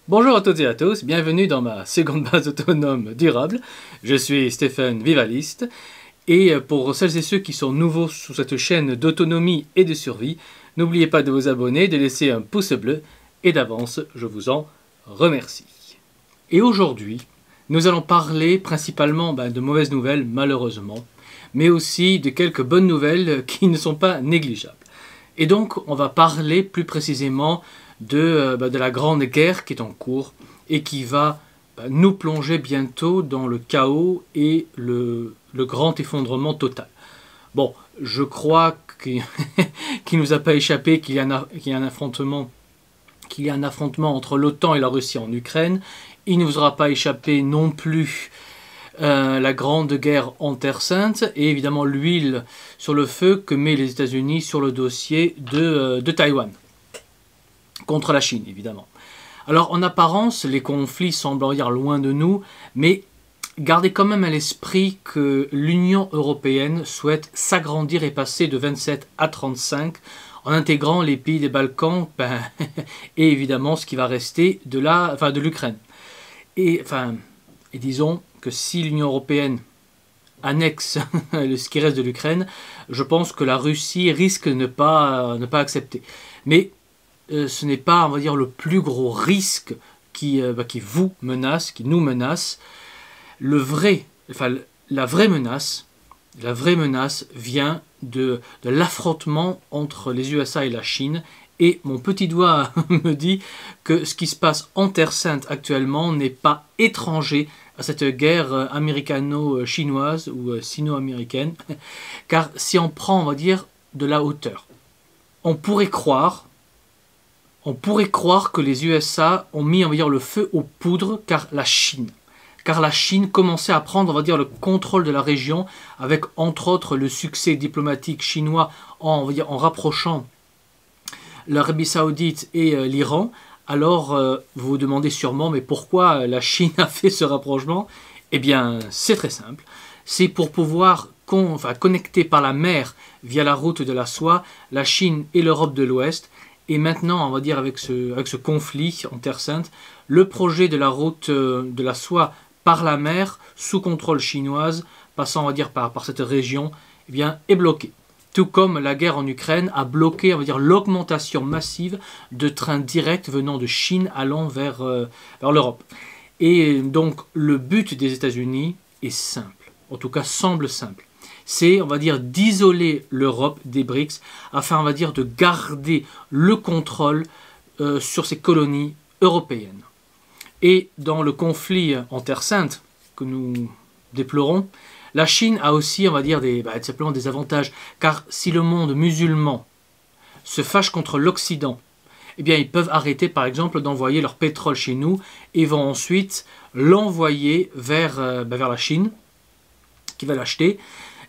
Bonjour à toutes et à tous, bienvenue dans ma seconde base autonome durable. Je suis Stéphane Vivaliste et pour celles et ceux qui sont nouveaux sur cette chaîne d'autonomie et de survie, n'oubliez pas de vous abonner, de laisser un pouce bleu et d'avance, je vous en remercie. Et aujourd'hui, nous allons parler principalement de mauvaises nouvelles malheureusement, mais aussi de quelques bonnes nouvelles qui ne sont pas négligeables. Et donc on va parler plus précisément de la grande guerre qui est en cours et qui va nous plonger bientôt dans le chaos et le grand effondrement total. Bon, je crois qu'il ne nous a pas échappé qu'il y a un affrontement entre l'OTAN et la Russie en Ukraine. Il ne vous aura pas échappé non plus la grande guerre en Terre Sainte et évidemment l'huile sur le feu que met les États-Unis sur le dossier de Taïwan. Contre la Chine, évidemment. Alors, en apparence, les conflits semblent dire loin de nous, mais gardez quand même à l'esprit que l'Union européenne souhaite s'agrandir et passer de 27 à 35 en intégrant les pays des Balkans et évidemment ce qui va rester de l'Ukraine. Et disons que si l'Union européenne annexe ce qui reste de l'Ukraine, je pense que la Russie risque de ne pas accepter. Mais ce n'est pas, on va dire, le plus gros risque qui vous menace, qui nous menace. La vraie menace vient de l'affrontement entre les USA et la Chine. Et mon petit doigt me dit que ce qui se passe en Terre Sainte actuellement n'est pas étranger à cette guerre américano-chinoise ou sino-américaine. Car si on prend, on va dire, de la hauteur, on pourrait croire que les USA ont mis, on va dire, le feu aux poudres car la Chine commençait à prendre, on va dire, le contrôle de la région avec, entre autres, le succès diplomatique chinois en rapprochant l'Arabie Saoudite et l'Iran. Alors, vous vous demandez sûrement, mais pourquoi la Chine a fait ce rapprochement? Eh bien, c'est très simple. C'est pour pouvoir connecter par la mer, via la route de la soie, la Chine et l'Europe de l'Ouest. Et maintenant, on va dire avec ce conflit en Terre Sainte, le projet de la route de la soie par la mer, sous contrôle chinoise, passant, on va dire, par cette région, eh bien, est bloqué. Tout comme la guerre en Ukraine a bloqué, on va dire, l'augmentation massive de trains directs venant de Chine allant vers l'Europe. Et donc, le but des États-Unis est simple, en tout cas semble simple. C'est, on va dire, d'isoler l'Europe des BRICS afin, on va dire, de garder le contrôle sur ces colonies européennes. Et dans le conflit en Terre Sainte que nous déplorons, la Chine a aussi, on va dire, simplement des avantages. Car si le monde musulman se fâche contre l'Occident, eh bien, ils peuvent arrêter, par exemple, d'envoyer leur pétrole chez nous et vont ensuite l'envoyer vers la Chine, qui va l'acheter,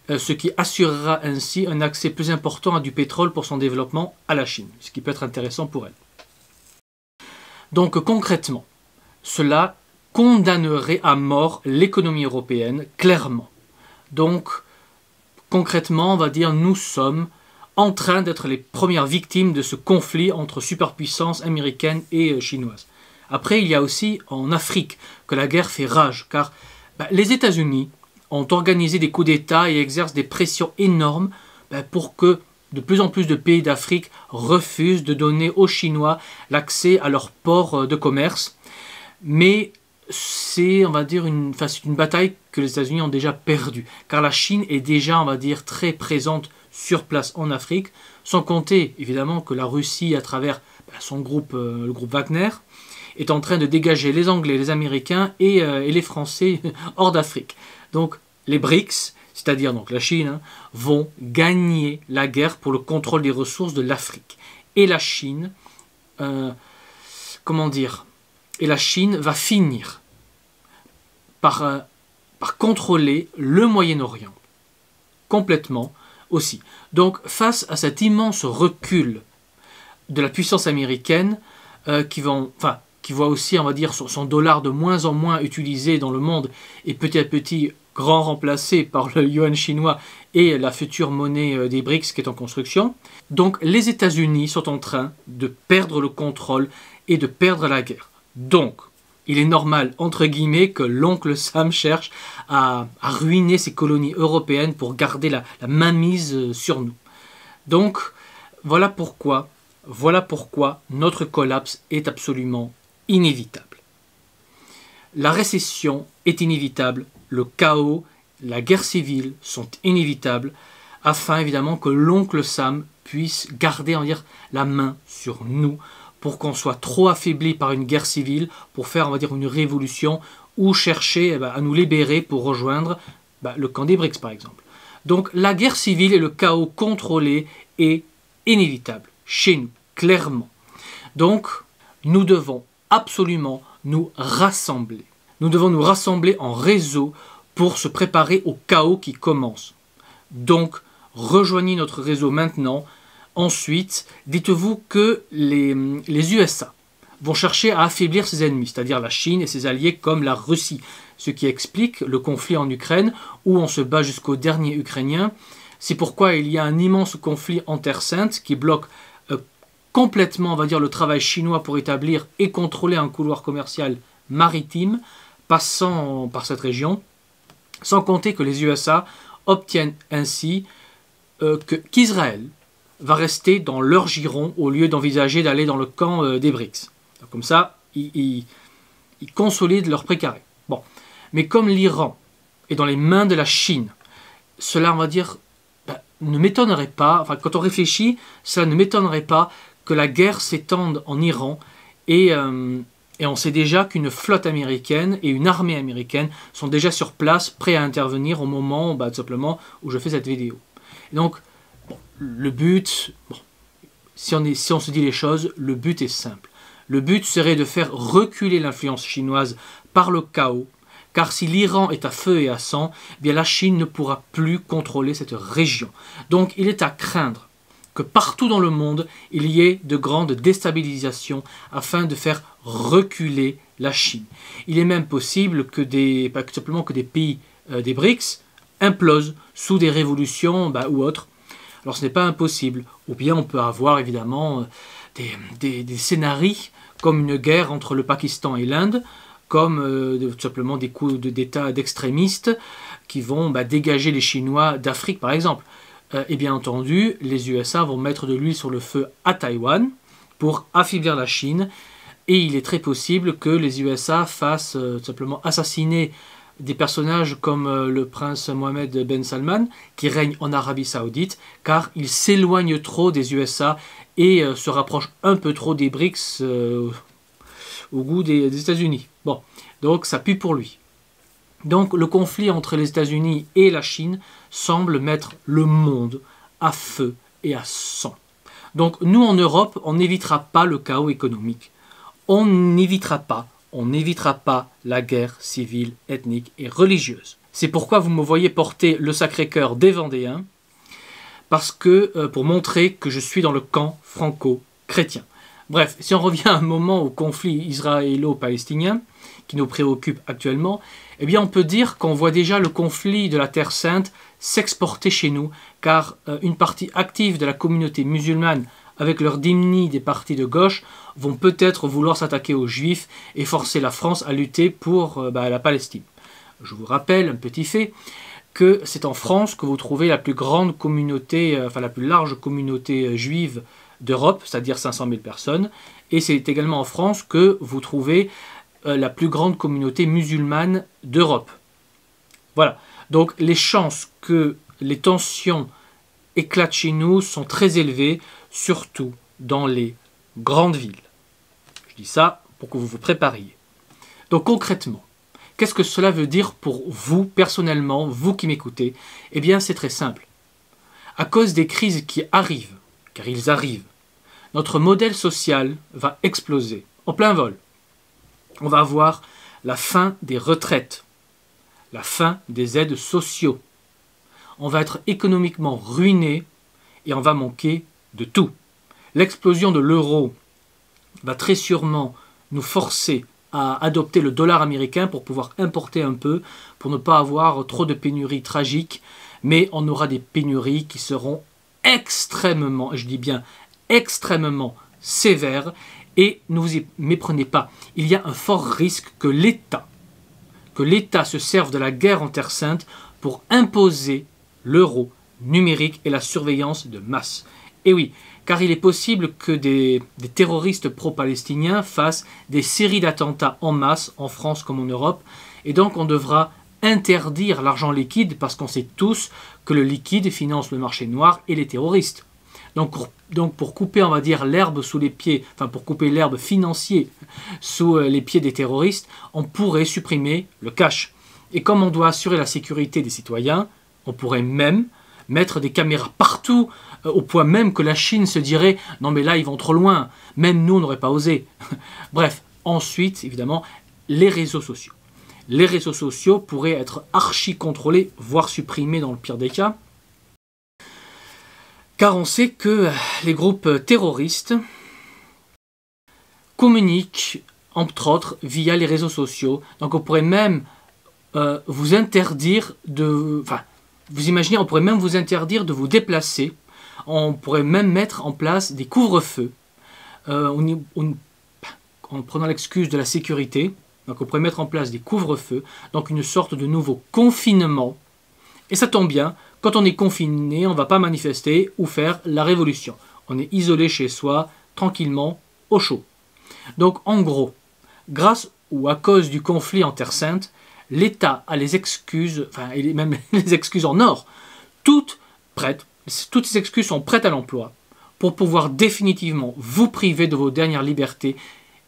ce qui assurera ainsi un accès plus important à du pétrole pour son développement à la Chine, ce qui peut être intéressant pour elle. Donc concrètement, cela condamnerait à mort l'économie européenne, clairement. Donc concrètement, on va dire, nous sommes en train d'être les premières victimes de ce conflit entre superpuissances américaines et chinoises. Après, il y a aussi en Afrique que la guerre fait rage, car les États-Unis ont organisé des coups d'État et exercent des pressions énormes pour que de plus en plus de pays d'Afrique refusent de donner aux Chinois l'accès à leurs ports de commerce. Mais c'est, on va dire, une bataille que les États-Unis ont déjà perdue, car la Chine est déjà, on va dire, très présente sur place en Afrique, sans compter évidemment que la Russie, à travers son groupe, le groupe Wagner, est en train de dégager les Anglais, les Américains et les Français hors d'Afrique. Donc les BRICS, c'est-à-dire donc la Chine, vont gagner la guerre pour le contrôle des ressources de l'Afrique. Et la Chine, va finir par contrôler le Moyen-Orient, complètement aussi. Donc face à cet immense recul de la puissance américaine, qui voit aussi, on va dire, son dollar de moins en moins utilisé dans le monde et petit à petit grand remplacé par le yuan chinois et la future monnaie des BRICS qui est en construction. Donc les États-Unis sont en train de perdre le contrôle et de perdre la guerre. Donc, il est normal, entre guillemets, que l'oncle Sam cherche à ruiner ces colonies européennes pour garder la mainmise sur nous. Donc, voilà pourquoi notre collapse est absolument inévitable. La récession est inévitable, le chaos, la guerre civile sont inévitables, afin évidemment que l'oncle Sam puisse garder, on va dire, la main sur nous, pour qu'on soit trop affaibli par une guerre civile, pour faire, on va dire, une révolution, ou chercher à nous libérer pour rejoindre le camp des BRICS, par exemple. Donc la guerre civile et le chaos contrôlé est inévitable, chez nous, clairement. Donc, nous devons absolument nous rassembler. Nous devons nous rassembler en réseau pour se préparer au chaos qui commence. Donc, rejoignez notre réseau maintenant. Ensuite, dites-vous que les USA vont chercher à affaiblir ses ennemis, c'est-à-dire la Chine et ses alliés comme la Russie, ce qui explique le conflit en Ukraine où on se bat jusqu'au dernier Ukrainien. C'est pourquoi il y a un immense conflit en Terre Sainte qui bloque complètement, on va dire, le travail chinois pour établir et contrôler un couloir commercial maritime passant par cette région, sans compter que les USA obtiennent ainsi qu'Israël va rester dans leur giron au lieu d'envisager d'aller dans le camp des BRICS. Donc, comme ça, ils consolident leur précaré. Bon. Mais comme l'Iran est dans les mains de la Chine, cela, on va dire, ne m'étonnerait pas, enfin quand on réfléchit, cela ne m'étonnerait pas que la guerre s'étende en Iran et on sait déjà qu'une flotte américaine et une armée américaine sont déjà sur place, prêts à intervenir au moment tout simplement où je fais cette vidéo. Et donc, le but, si on se dit les choses, le but est simple. Le but serait de faire reculer l'influence chinoise par le chaos, car si l'Iran est à feu et à sang, bien la Chine ne pourra plus contrôler cette région. Donc il est à craindre que partout dans le monde, il y ait de grandes déstabilisations afin de faire reculer la Chine. Il est même possible que pas simplement que des pays des BRICS implosent sous des révolutions ou autres. Alors ce n'est pas impossible. Ou bien on peut avoir évidemment des scénarios comme une guerre entre le Pakistan et l'Inde, comme tout simplement des coups d'État d'extrémistes qui vont dégager les Chinois d'Afrique par exemple. Et bien entendu, les USA vont mettre de l'huile sur le feu à Taïwan pour affaiblir la Chine. Et il est très possible que les USA fassent tout simplement assassiner des personnages comme le prince Mohammed Ben Salman, qui règne en Arabie Saoudite, car il s'éloigne trop des USA et se rapproche un peu trop des BRICS au goût des États-Unis. Bon, donc ça pue pour lui. Donc le conflit entre les États-Unis et la Chine semble mettre le monde à feu et à sang. Donc nous en Europe, on n'évitera pas le chaos économique. On n'évitera pas la guerre civile, ethnique et religieuse. C'est pourquoi vous me voyez porter le Sacré-Cœur des Vendéens, parce que pour montrer que je suis dans le camp franco-chrétien. Bref, si on revient un moment au conflit israélo-palestinien, qui nous préoccupe actuellement, eh bien on peut dire qu'on voit déjà le conflit de la Terre Sainte s'exporter chez nous, car une partie active de la communauté musulmane, avec leur dhimmi des partis de gauche, vont peut-être vouloir s'attaquer aux Juifs et forcer la France à lutter pour la Palestine. Je vous rappelle, un petit fait, que c'est en France que vous trouvez la plus grande communauté, la plus large communauté juive d'Europe, c'est-à-dire 500 000 personnes, et c'est également en France que vous trouvez la plus grande communauté musulmane d'Europe. Voilà, donc les chances que les tensions éclatent chez nous sont très élevées, surtout dans les grandes villes. Je dis ça pour que vous vous prépariez. Donc concrètement, qu'est-ce que cela veut dire pour vous personnellement, vous qui m'écoutez? Eh bien c'est très simple. À cause des crises qui arrivent, car ils arrivent, notre modèle social va exploser en plein vol. On va avoir la fin des retraites, la fin des aides sociaux. On va être économiquement ruiné et on va manquer de tout. L'explosion de l'euro va très sûrement nous forcer à adopter le dollar américain pour pouvoir importer un peu, pour ne pas avoir trop de pénuries tragiques, mais on aura des pénuries qui seront extrêmement, je dis bien extrêmement sévères, Et ne vous y méprenez pas, il y a un fort risque que l'État se serve de la guerre en Terre Sainte pour imposer l'euro numérique et la surveillance de masse. Et oui, car il est possible que des terroristes pro-palestiniens fassent des séries d'attentats en masse, en France comme en Europe, et donc on devra interdire l'argent liquide parce qu'on sait tous que le liquide finance le marché noir et les terroristes. Donc pour couper, on va dire, l'herbe sous les pieds, enfin pour couper l'herbe financière sous les pieds des terroristes, on pourrait supprimer le cash. Et comme on doit assurer la sécurité des citoyens, on pourrait même mettre des caméras partout, au point même que la Chine se dirait « Non mais là, ils vont trop loin, même nous, on n'aurait pas osé. » Bref, ensuite, évidemment, les réseaux sociaux. Les réseaux sociaux pourraient être archi-contrôlés, voire supprimés dans le pire des cas. Car on sait que les groupes terroristes communiquent, entre autres, via les réseaux sociaux. Donc on pourrait même vous interdire de... Enfin, vous imaginez, on pourrait même vous interdire de vous déplacer. On pourrait même mettre en place des couvre-feux en prenant l'excuse de la sécurité. Donc on pourrait mettre en place des couvre-feux, donc une sorte de nouveau confinement. Et ça tombe bien, quand on est confiné, on ne va pas manifester ou faire la révolution. On est isolé chez soi, tranquillement, au chaud. Donc en gros, grâce ou à cause du conflit en Terre Sainte, l'État a les excuses, enfin même les excuses en or, toutes ces excuses sont prêtes à l'emploi pour pouvoir définitivement vous priver de vos dernières libertés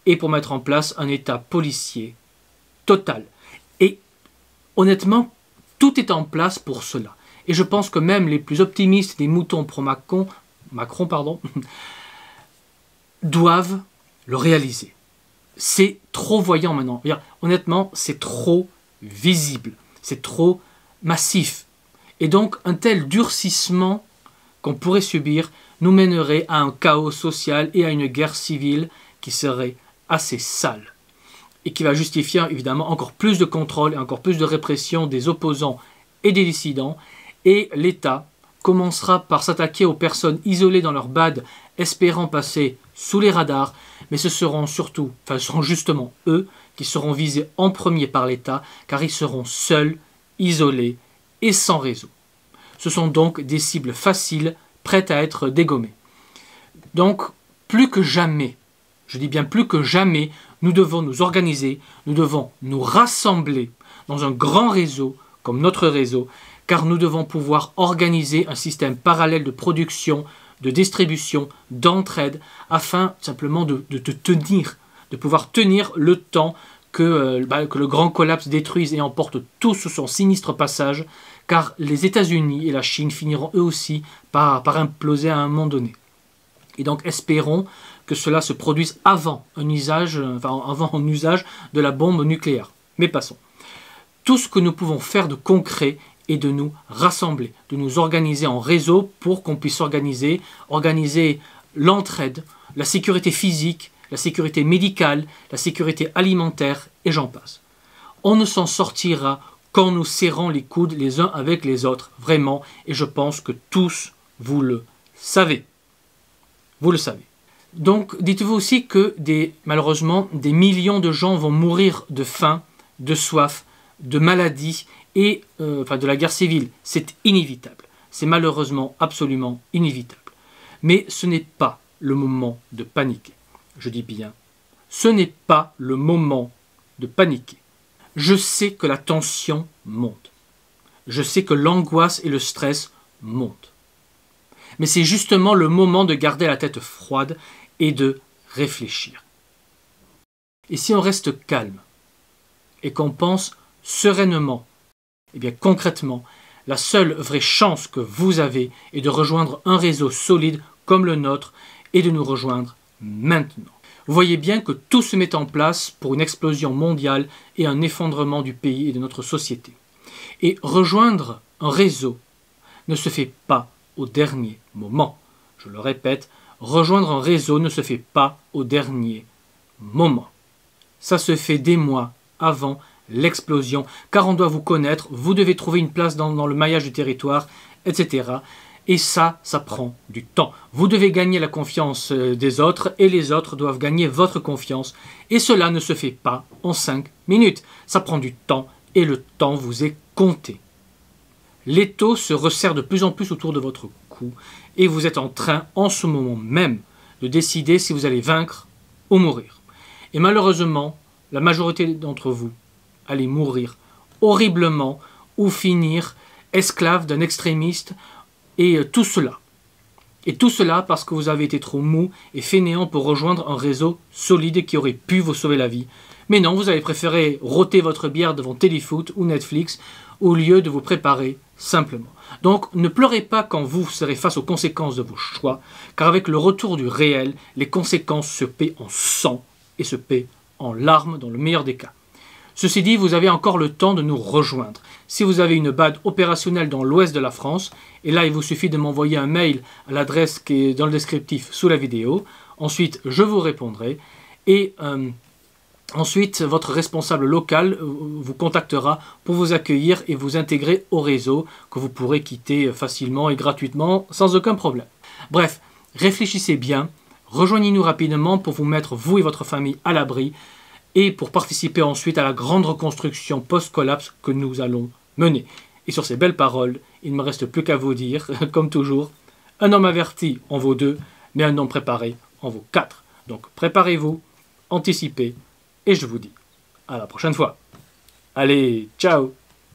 et pour mettre en place un État policier total. Et honnêtement, tout est en place pour cela. Et je pense que même les plus optimistes des moutons pro-Macron, doivent le réaliser. C'est trop voyant maintenant. Honnêtement, c'est trop visible. C'est trop massif. Et donc, un tel durcissement qu'on pourrait subir nous mènerait à un chaos social et à une guerre civile qui serait assez sale et qui va justifier évidemment encore plus de contrôle et encore plus de répression des opposants et des dissidents, et l'État commencera par s'attaquer aux personnes isolées dans leur bad, espérant passer sous les radars, mais ce seront justement eux qui seront visés en premier par l'État, car ils seront seuls, isolés et sans réseau. Ce sont donc des cibles faciles, prêtes à être dégommées. Donc, plus que jamais, je dis bien plus que jamais, nous devons nous organiser, nous devons nous rassembler dans un grand réseau comme notre réseau, car nous devons pouvoir organiser un système parallèle de production, de distribution, d'entraide, afin simplement de pouvoir tenir le temps que le grand collapse détruise et emporte tout sous son sinistre passage, car les États-Unis et la Chine finiront eux aussi par imploser à un moment donné. Et donc espérons que cela se produise avant un usage de la bombe nucléaire. Mais passons. Tout ce que nous pouvons faire de concret est de nous rassembler, de nous organiser en réseau pour qu'on puisse organiser l'entraide, la sécurité physique, la sécurité médicale, la sécurité alimentaire, et j'en passe. On ne s'en sortira qu'en nous serrant les coudes les uns avec les autres, vraiment, et je pense que tous vous le savez. Vous le savez. Donc, dites-vous aussi que malheureusement, des millions de gens vont mourir de faim, de soif, de maladie et de la guerre civile. C'est inévitable. C'est malheureusement absolument inévitable. Mais ce n'est pas le moment de paniquer. Je dis bien, ce n'est pas le moment de paniquer. Je sais que la tension monte. Je sais que l'angoisse et le stress montent. Mais c'est justement le moment de garder la tête froide et de réfléchir. Et si on reste calme et qu'on pense sereinement, eh bien concrètement, la seule vraie chance que vous avez est de rejoindre un réseau solide comme le nôtre et de nous rejoindre maintenant. Vous voyez bien que tout se met en place pour une explosion mondiale et un effondrement du pays et de notre société. Et rejoindre un réseau ne se fait pas au dernier moment. Je le répète, rejoindre un réseau ne se fait pas au dernier moment. Ça se fait des mois avant l'explosion, car on doit vous connaître, vous devez trouver une place dans le maillage du territoire, etc. Et ça prend du temps. Vous devez gagner la confiance des autres et les autres doivent gagner votre confiance. Et cela ne se fait pas en 5 minutes. Ça prend du temps et le temps vous est compté. L'étau se resserre de plus en plus autour de votre cou et vous êtes en train, en ce moment même, de décider si vous allez vaincre ou mourir. Et malheureusement, la majorité d'entre vous allez mourir horriblement ou finir esclave d'un extrémiste et tout cela. Et tout cela parce que vous avez été trop mou et fainéant pour rejoindre un réseau solide qui aurait pu vous sauver la vie. Mais non, vous avez préféré rôter votre bière devant Téléfoot ou Netflix au lieu de vous préparer simplement. Donc ne pleurez pas quand vous serez face aux conséquences de vos choix, car avec le retour du réel, les conséquences se paient en sang et se paient en larmes dans le meilleur des cas. Ceci dit, vous avez encore le temps de nous rejoindre. Si vous avez une BAD opérationnelle dans l'ouest de la France, et là il vous suffit de m'envoyer un mail à l'adresse qui est dans le descriptif sous la vidéo. Ensuite, je vous répondrai. Et ensuite, votre responsable local vous contactera pour vous accueillir et vous intégrer au réseau que vous pourrez quitter facilement et gratuitement sans aucun problème. Bref, réfléchissez bien, rejoignez-nous rapidement pour vous mettre, vous et votre famille, à l'abri et pour participer ensuite à la grande reconstruction post-collapse que nous allons mener. Et sur ces belles paroles, il ne me reste plus qu'à vous dire, comme toujours, un homme averti en vaut 2, mais un homme préparé en vaut 4. Donc préparez-vous, anticipez, et je vous dis à la prochaine fois. Allez, ciao!